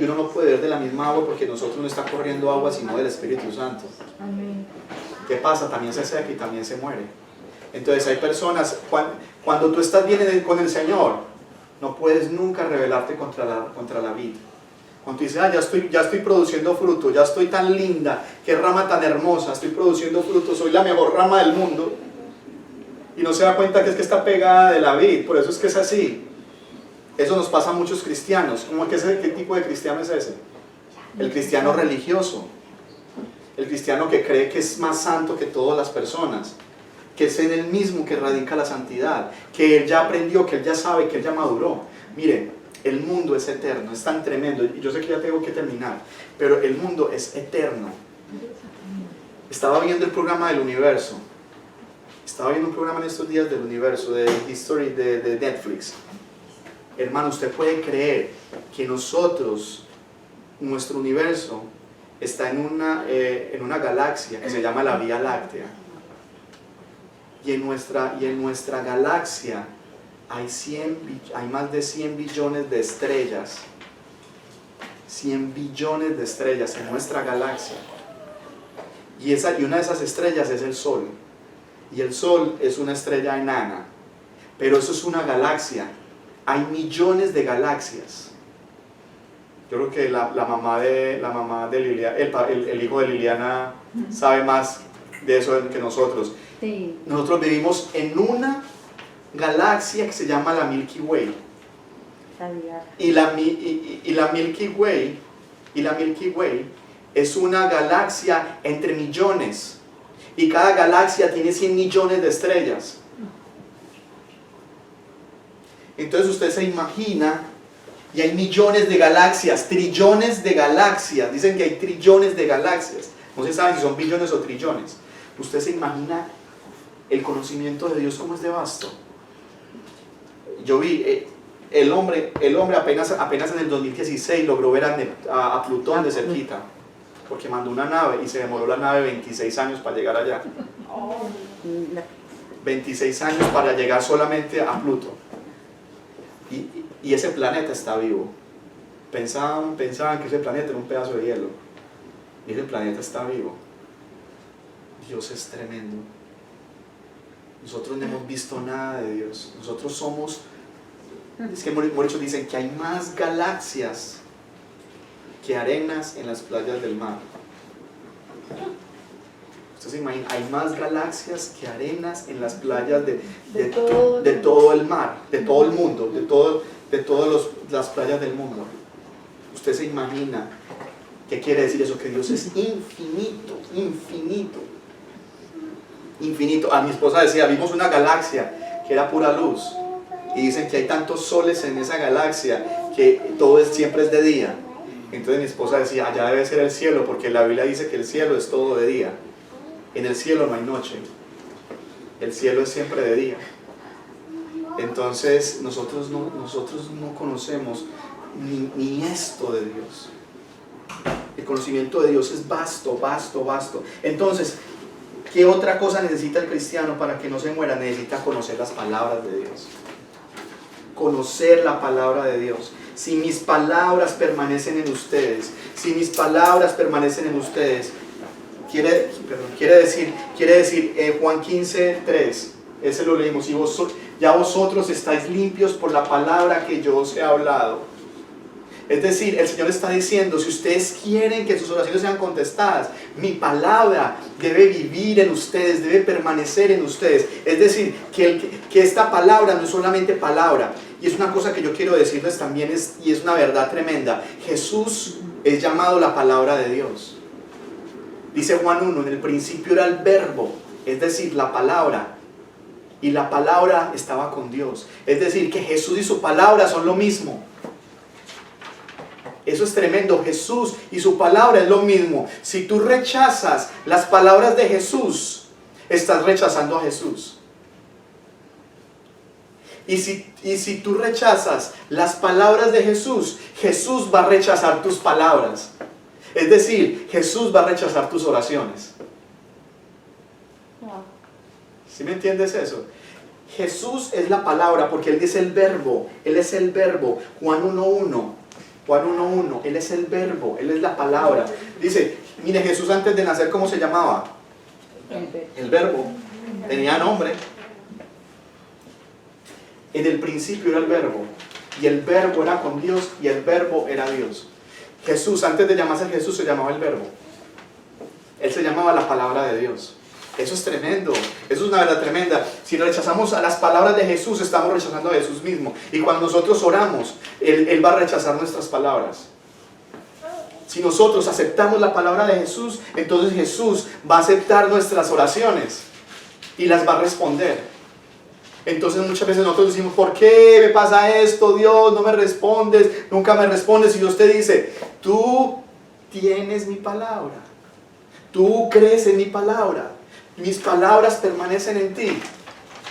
uno no puede beber de la misma agua porque nosotros no está corriendo agua sino del Espíritu Santo. Amén. ¿Qué pasa? También se seca y también se muere. Entonces hay personas, cuando tú estás bien con el Señor, no puedes nunca rebelarte contra la vid. Cuando tú dices, ya estoy produciendo fruto, ya estoy tan linda, qué rama tan hermosa, estoy produciendo fruto, soy la mejor rama del mundo, y no se da cuenta que es que está pegada de la vid, por eso es que es así. Eso nos pasa a muchos cristianos. ¿Qué tipo de cristiano es ese? El cristiano religioso, el cristiano que cree que es más santo que todas las personas, que es en él mismo que radica la santidad, que él ya aprendió, que él ya sabe, que él ya maduró. Miren, el mundo es eterno, es tan tremendo, y yo sé que ya tengo que terminar, pero el mundo es eterno. Estaba viendo el programa del universo, estaba viendo un programa en estos días del universo, de History de Netflix. Hermano, usted puede creer que nuestro universo está en una galaxia que se llama la Vía Láctea, y en nuestra galaxia hay más de 100 billones de estrellas. 100 billones de estrellas en nuestra galaxia. Y una de esas estrellas es el Sol. Y el Sol es una estrella enana. Pero eso es una galaxia. Hay millones de galaxias. Yo creo que la mamá de Liliana, el hijo de Liliana sabe más de eso que nosotros. Sí. Nosotros vivimos en una galaxia que se llama la Milky Way. Y la Milky Way es una galaxia entre millones. Y cada galaxia tiene 100 millones de estrellas. Entonces usted se imagina, y hay millones de galaxias, trillones de galaxias. Dicen que hay trillones de galaxias. No se sabe si son billones o trillones. Usted se imagina el conocimiento de Dios cómo es de vasto. Yo vi, el hombre apenas en el 2016 logró ver a Plutón de cerquita, porque mandó una nave y se demoró la nave 26 años para llegar allá. 26 años para llegar solamente a Plutón. Y ese planeta está vivo. Pensaban que ese planeta era un pedazo de hielo. Y ese planeta está vivo. Dios es tremendo. Nosotros no hemos visto nada de Dios. Nosotros somos... Es que muchos dicen que hay más galaxias que arenas en las playas del mar. Ustedes se imaginan, hay más galaxias que arenas en las playas de todo el mar, de todo el mundo, de todas las playas del mundo. Usted se imagina, ¿qué quiere decir eso? Que Dios es infinito, infinito, infinito. A mi esposa decía, vimos una galaxia que era pura luz, y dicen que hay tantos soles en esa galaxia que siempre es de día. Entonces mi esposa decía, allá debe ser el cielo, porque la Biblia dice que el cielo es todo de día. En el cielo no hay noche, el cielo es siempre de día. Entonces nosotros no conocemos ni esto de Dios. El conocimiento de Dios es vasto, vasto, vasto. Entonces, ¿qué otra cosa necesita el cristiano para que no se muera? Necesita conocer las palabras de Dios. Conocer la palabra de Dios. Si mis palabras permanecen en ustedes, perdón, quiere decir Juan 15:3, ese lo leímos, y ya vosotros estáis limpios por la palabra que yo os he hablado. Es decir, el Señor está diciendo, si ustedes quieren que sus oraciones sean contestadas, mi palabra debe vivir en ustedes, debe permanecer en ustedes. Es decir, que esta palabra no es solamente palabra. Y es una cosa que yo quiero decirles también, y es una verdad tremenda. Jesús es llamado la palabra de Dios. Dice Juan 1, en el principio era el verbo, es decir, la palabra. Y la palabra estaba con Dios. Es decir, que Jesús y su palabra son lo mismo. Eso es tremendo. Jesús y su palabra es lo mismo. Si tú rechazas las palabras de Jesús, estás rechazando a Jesús. Y si tú rechazas las palabras de Jesús, Jesús va a rechazar tus palabras. Es decir, Jesús va a rechazar tus oraciones. ¿Sí me entiendes eso? Jesús es la palabra porque Él es el verbo. Él es el verbo. Juan 1:1. Juan 1:1, Él es el verbo, Él es la palabra. Dice, mire, Jesús antes de nacer, ¿cómo se llamaba? El verbo. Tenía nombre. En el principio era el verbo, y el verbo era con Dios, y el verbo era Dios. Jesús, antes de llamarse Jesús, se llamaba el verbo. Él se llamaba la palabra de Dios. Eso es tremendo, eso es una verdad tremenda. Si rechazamos a las palabras de Jesús, estamos rechazando a Jesús mismo. Y cuando nosotros oramos, Él va a rechazar nuestras palabras. Si nosotros aceptamos la palabra de Jesús, entonces Jesús va a aceptar nuestras oraciones y las va a responder. Entonces muchas veces nosotros decimos, ¿por qué me pasa esto? Dios, no me respondes, nunca me respondes. Y Dios te dice, tú tienes mi palabra, tú crees en mi palabra, mis palabras permanecen en ti.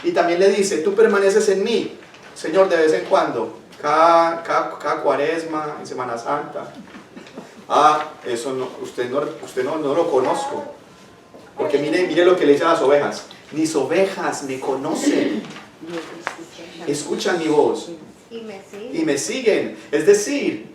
Y también le dice, tú permaneces en mí, Señor, de vez en cuando, cada cuaresma, en Semana Santa. Eso no, usted no lo conozco. Porque mire lo que le dice a las ovejas. Mis ovejas me conocen, escuchan mi voz y me siguen. Es decir,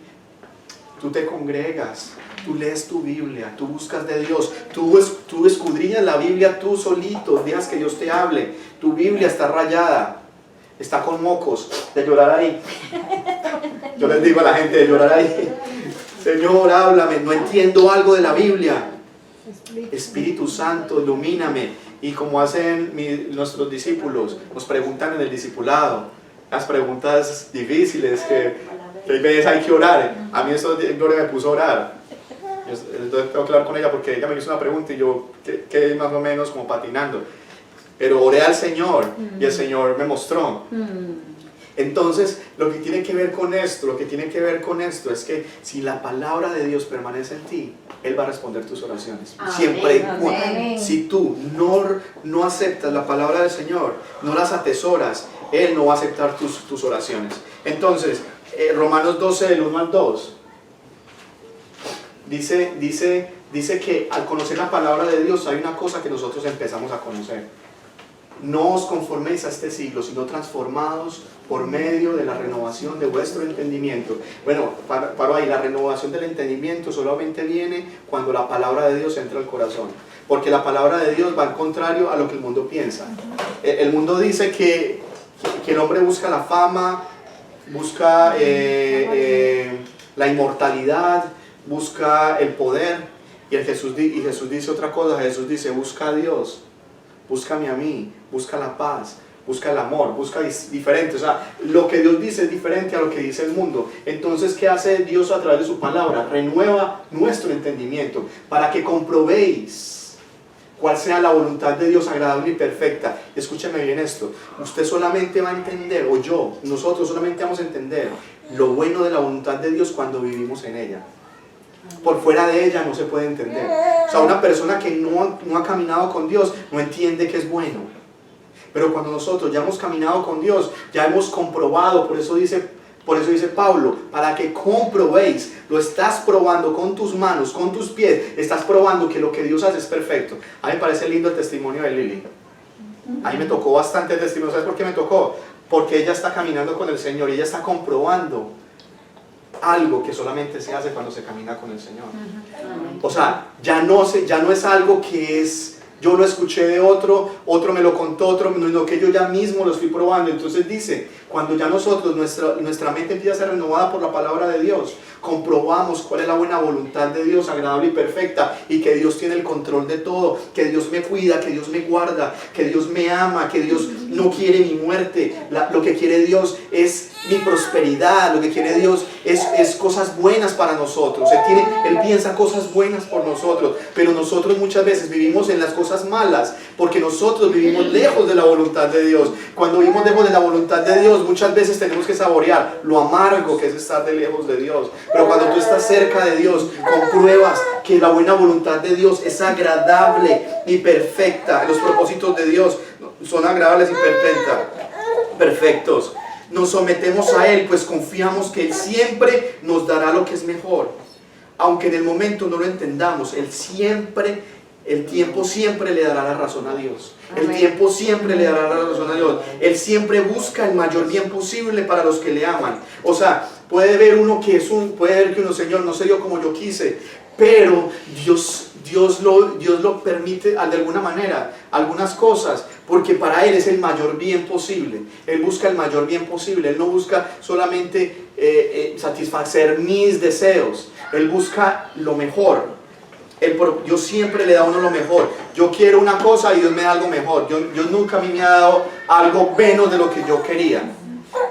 tú te congregas, tú lees tu Biblia, tú buscas de Dios, tú escudriñas la Biblia tú solito, dejas que Dios te hable. Tu Biblia está rayada, está con mocos de llorar ahí. Yo les digo a la gente de llorar ahí, Señor, háblame, no entiendo algo de la Biblia. Espíritu Santo, ilumíname. Y como hacen nuestros discípulos, nos preguntan en el discipulado, las preguntas difíciles que a veces hay que orar. A mí eso Gloria me puso a orar. Entonces tengo que hablar con ella porque ella me hizo una pregunta y yo quedé más o menos como patinando. Pero oré al Señor y el Señor me mostró. Entonces, lo que tiene que ver con esto es que si la palabra de Dios permanece en ti, Él va a responder tus oraciones. Amén, siempre y cuando, si tú no aceptas la palabra del Señor, no las atesoras, Él no va a aceptar tus oraciones. Entonces, Romanos 12, del 1 al 2, dice que al conocer la palabra de Dios hay una cosa que nosotros empezamos a conocer. No os conforméis a este siglo, sino transformados por medio de la renovación de vuestro entendimiento. Bueno, paro ahí. La renovación del entendimiento solamente viene cuando la palabra de Dios entra al corazón. Porque la palabra de Dios va al contrario a lo que el mundo piensa. El mundo dice que el hombre busca la fama, busca la inmortalidad, busca el poder. Y Jesús dice otra cosa. Jesús dice, busca a Dios. Búscame a mí, busca la paz, busca el amor, busca diferente. O sea, lo que Dios dice es diferente a lo que dice el mundo. Entonces, ¿qué hace Dios a través de su palabra? Renueva nuestro entendimiento para que comprobéis cuál sea la voluntad de Dios agradable y perfecta. Escúcheme bien esto. Usted solamente va a entender, nosotros solamente vamos a entender lo bueno de la voluntad de Dios cuando vivimos en ella. Por fuera de ella no se puede entender. O sea, una persona que no ha caminado con Dios no entiende que es bueno. Pero cuando nosotros ya hemos caminado con Dios, ya hemos comprobado, por eso dice Pablo, para que comprobéis, lo estás probando con tus manos, con tus pies, estás probando que lo que Dios hace es perfecto. A mí me parece lindo el testimonio de Lili. A mí me tocó bastante el testimonio. ¿Sabes por qué me tocó? Porque ella está caminando con el Señor y ella está comprobando algo que solamente se hace cuando se camina con el Señor. O sea, ya no es algo que es, yo lo escuché de otro me lo contó, otro, no, que yo ya mismo lo estoy probando. Entonces dice, cuando ya nosotros, nuestra mente empieza a ser renovada por la palabra de Dios, comprobamos cuál es la buena voluntad de Dios, agradable y perfecta, y que Dios tiene el control de todo, que Dios me cuida, que Dios me guarda, que Dios me ama, que Dios no quiere mi muerte. Lo que quiere Dios es mi prosperidad, lo que quiere Dios es cosas buenas para nosotros. Él piensa cosas buenas por nosotros, pero nosotros muchas veces vivimos en las cosas malas, porque nosotros vivimos lejos de la voluntad de Dios. Cuando vivimos lejos de la voluntad de Dios, muchas veces tenemos que saborear lo amargo que es estar de lejos de Dios. Pero cuando tú estás cerca de Dios, compruebas que la buena voluntad de Dios es agradable y perfecta. Los propósitos de Dios son agradables y perfectos. Nos sometemos a Él, pues confiamos que Él siempre nos dará lo que es mejor. Aunque en el momento no lo entendamos, el tiempo siempre le dará la razón a Dios. El tiempo siempre le dará la razón a Dios. Él siempre busca el mayor bien posible para los que le aman. O sea, puede ver que uno, Señor, no se dio como yo quise, pero Dios lo permite de alguna manera, algunas cosas, porque para Él es el mayor bien posible. Él busca el mayor bien posible. Él no busca solamente satisfacer mis deseos. Él busca lo mejor. Dios siempre le da a uno lo mejor. Yo quiero una cosa y Dios me da algo mejor. Dios nunca a mí me ha dado algo menos de lo que yo quería.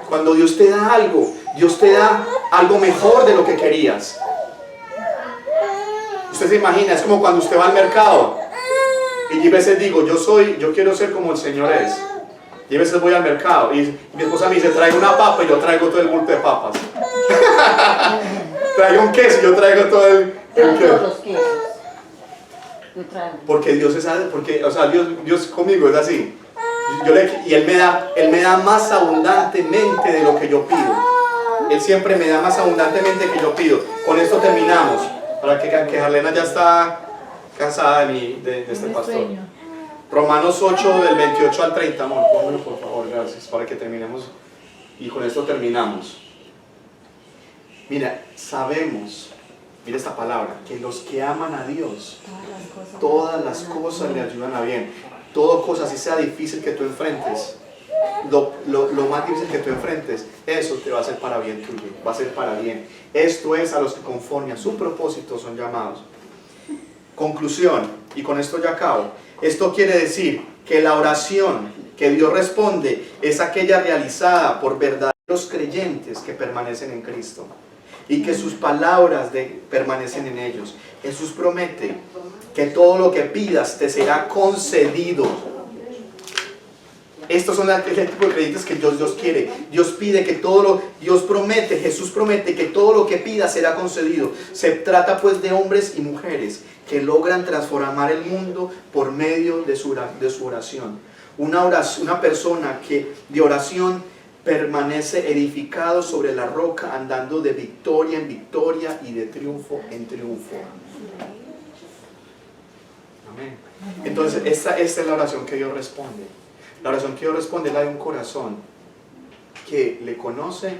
Cuando Dios te da algo, Dios te da algo mejor de lo que querías. Usted se imagina, es como cuando usted va al mercado y yo a veces digo, yo quiero ser como el Señor es. Y a veces voy al mercado y mi esposa me dice, traigo una papa, y yo traigo todo el bulto de papas. Traigo un queso y yo traigo todo el queso. Los quesos. Yo traigo. Porque Dios es así, o sea, Dios conmigo es así. Y Él me da más abundantemente de lo que yo pido. Él siempre me da más abundantemente que yo pido. Con esto terminamos. Para que Arlena ya está cansada de este pastor. Romanos 8 del 28 al 30, amor, pónmelo por favor, gracias, para que terminemos. Y con esto terminamos. Mira, sabemos, mira esta palabra, que los que aman a Dios, todas las cosas le ayudan a bien. Toda cosa, si sea difícil que tú enfrentes, lo más difícil que tú enfrentes, eso te va a ser para bien tuyo, va a ser para bien. Esto es a los que conforme a su propósito son llamados. Conclusión, y con esto ya acabo. Esto quiere decir que la oración que Dios responde es aquella realizada por verdaderos creyentes que permanecen en Cristo y que sus palabras permanecen en ellos. Jesús promete que todo lo que pidas te será concedido. Estos son el tipo de creyentes que Dios quiere. Dios pide que Jesús promete que todo lo que pida será concedido. Se trata pues de hombres y mujeres que logran transformar el mundo por medio de su oración. Una persona que de oración permanece edificado sobre la roca, andando de victoria en victoria y de triunfo en triunfo. Amén. Entonces, esta es la oración que Dios responde. La oración que Dios responde es la de un corazón que le conoce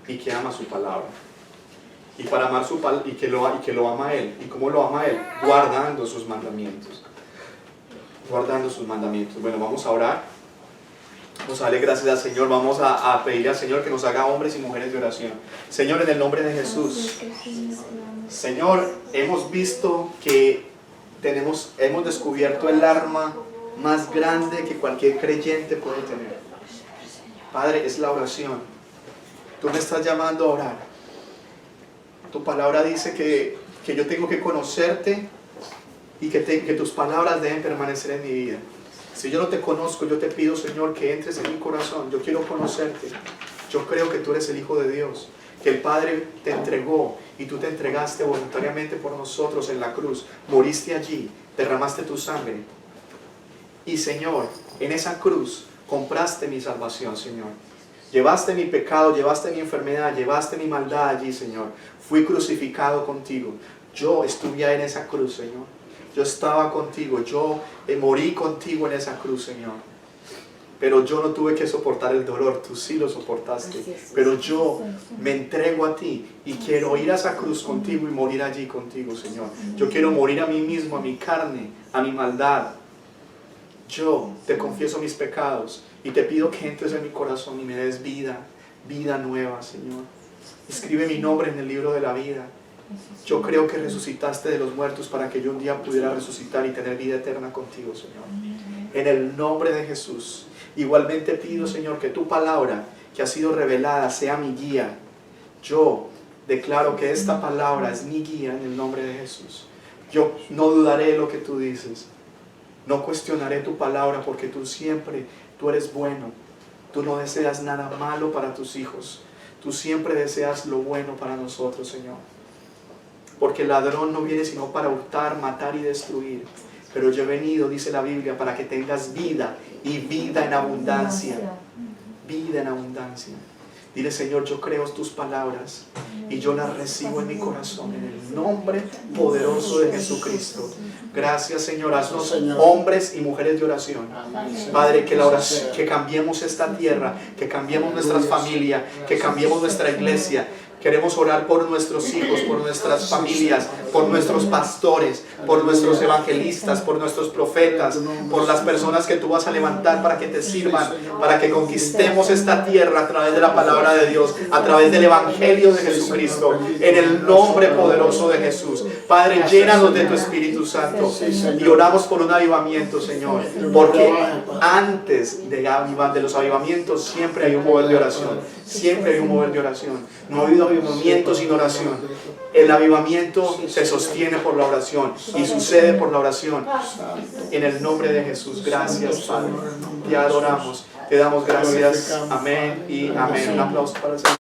y que ama su palabra. Y para amar su palabra, y que lo ama a Él. ¿Y cómo lo ama a Él? Guardando sus mandamientos. Guardando sus mandamientos. Bueno, vamos a orar. Vamos a darle gracias al Señor. Vamos a pedirle al Señor que nos haga hombres y mujeres de oración. Señor, en el nombre de Jesús. Señor, hemos visto que hemos descubierto el arma más grande que cualquier creyente puede tener. Padre, es la oración. Tú me estás llamando a orar. Tu palabra dice que yo tengo que conocerte y que tus palabras deben permanecer en mi vida. Si yo no te conozco, yo te pido, Señor, que entres en mi corazón. Yo quiero conocerte. Yo creo que tú eres el Hijo de Dios, que el Padre te entregó y tú te entregaste voluntariamente por nosotros en la cruz. Moriste allí, derramaste tu sangre. Y, Señor, en esa cruz compraste mi salvación, Señor. Llevaste mi pecado, llevaste mi enfermedad, llevaste mi maldad allí, Señor. Fui crucificado contigo. Yo estuve ahí en esa cruz, Señor. Yo estaba contigo, yo morí contigo en esa cruz, Señor. pero yo no tuve que soportar el dolor, tú sí lo soportaste. Así es. Pero yo me entrego a ti y quiero ir a esa cruz contigo y morir allí contigo, Señor. Yo quiero morir a mí mismo, a mi carne, a mi maldad. Yo te confieso mis pecados y te pido que entres en mi corazón y me des vida, vida nueva, Señor. Escribe mi nombre en el libro de la vida. Yo creo que resucitaste de los muertos para que yo un día pudiera resucitar y tener vida eterna contigo, Señor. En el nombre de Jesús. Igualmente pido, Señor, que tu palabra que ha sido revelada sea mi guía. Yo declaro que esta palabra es mi guía en el nombre de Jesús. Yo no dudaré de lo que tú dices. No cuestionaré tu palabra porque tú eres bueno. Tú no deseas nada malo para tus hijos. Tú siempre deseas lo bueno para nosotros, Señor. Porque el ladrón no viene sino para hurtar, matar y destruir. Pero yo he venido, dice la Biblia, para que tengas vida y vida en abundancia. Vida en abundancia. Dile, Señor, yo creo tus palabras y yo las recibo en mi corazón en el nombre poderoso de Jesucristo. Gracias, Señor. Haznos hombres y mujeres de oración. Padre, que cambiemos esta tierra, que cambiemos nuestras familias, que cambiemos nuestra iglesia. Queremos orar por nuestros hijos, por nuestras familias, por nuestros pastores, por nuestros evangelistas, por nuestros profetas, por las personas que tú vas a levantar para que te sirvan, para que conquistemos esta tierra a través de la palabra de Dios, a través del evangelio de Jesucristo, en el nombre poderoso de Jesús. Padre, llénanos de tu Espíritu Santo y oramos por un avivamiento, Señor, porque antes de los avivamientos siempre hay un mover de oración, siempre hay un mover de oración. No ha habido avivamiento sin oración. El avivamiento se sostiene por la oración y sucede por la oración. En el nombre de Jesús, gracias, Padre. Te adoramos, te damos gracias. Amén y amén. Un aplauso para el Señor.